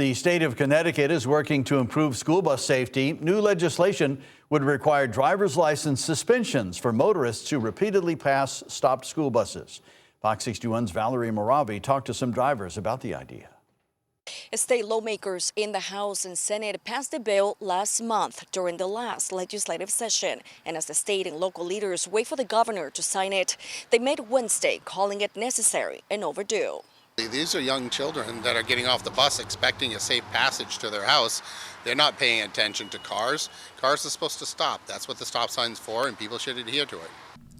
The state of Connecticut is working to improve school bus safety. New legislation would require driver's license suspensions for motorists who repeatedly pass stopped school buses. Fox 61's Valerie Moravi talked to some drivers about the idea. State lawmakers in the House and Senate passed the bill last month during the last legislative session. And as the state and local leaders wait for the governor to sign it, they met Wednesday, calling it necessary and overdue. These are young children that are getting off the bus expecting a safe passage to their house. They're not paying attention to cars. Cars are supposed to stop. That's what the stop sign's for, and people should adhere to it.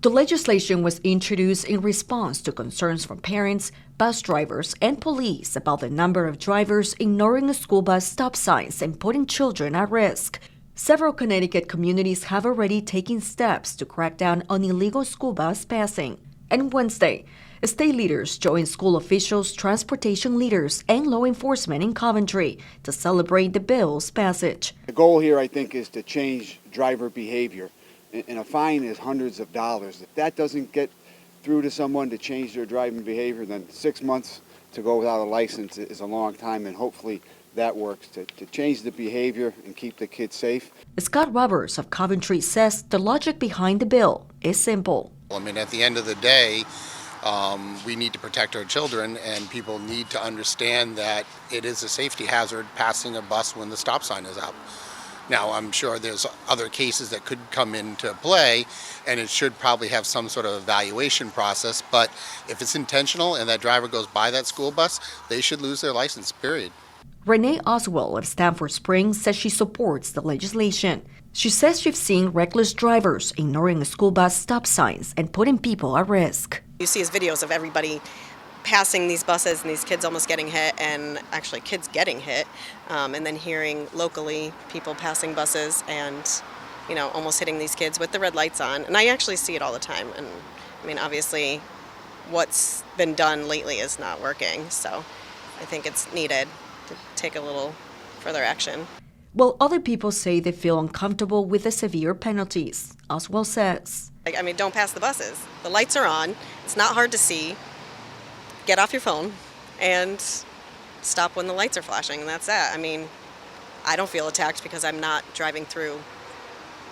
The legislation was introduced in response to concerns from parents, bus drivers, and police about the number of drivers ignoring school bus stop signs and putting children at risk. Several Connecticut communities have already taken steps to crack down on illegal school bus passing. And Wednesday, state leaders joined school officials, transportation leaders, and law enforcement in Coventry to celebrate the bill's passage. The goal here, I think, is to change driver behavior. And a fine is hundreds of dollars. If that doesn't get through to someone to change their driving behavior, then 6 months to go without a license is a long time, and hopefully that works to change the behavior and keep the kids safe. Scott Roberts of Coventry says the logic behind the bill is simple. I mean, at the end of the day, we need to protect our children, and people need to understand that it is a safety hazard passing a bus when the stop sign is up. Now, I'm sure there's other cases that could come into play, and it should probably have some sort of evaluation process. But if it's intentional and that driver goes by that school bus, they should lose their license, period. Renee Oswald of Stanford Springs says she supports the legislation. She says she's seen reckless drivers ignoring school bus stop signs and putting people at risk. You see his videos of everybody passing these buses and these kids almost getting hit, and actually kids getting hit, and then hearing locally people passing buses and, you know, almost hitting these kids with the red lights on. And I actually see it all the time. And I mean, obviously what's been done lately is not working. So I think it's needed to take a little further action. Well, other people say they feel uncomfortable with the severe penalties. Oswald says, I mean, don't pass the buses. The lights are on. It's not hard to see. Get off your phone and stop when the lights are flashing, and that's that. I mean, I don't feel attacked because I'm not driving through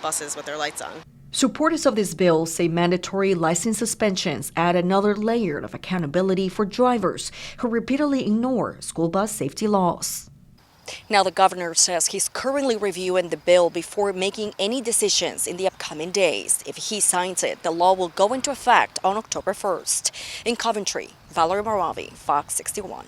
buses with their lights on. Supporters of this bill say mandatory license suspensions add another layer of accountability for drivers who repeatedly ignore school bus safety laws. Now, the governor says he's currently reviewing the bill before making any decisions in the upcoming days. If he signs it, the law will go into effect on October 1st. In Coventry, Valerie Moravi, Fox 61.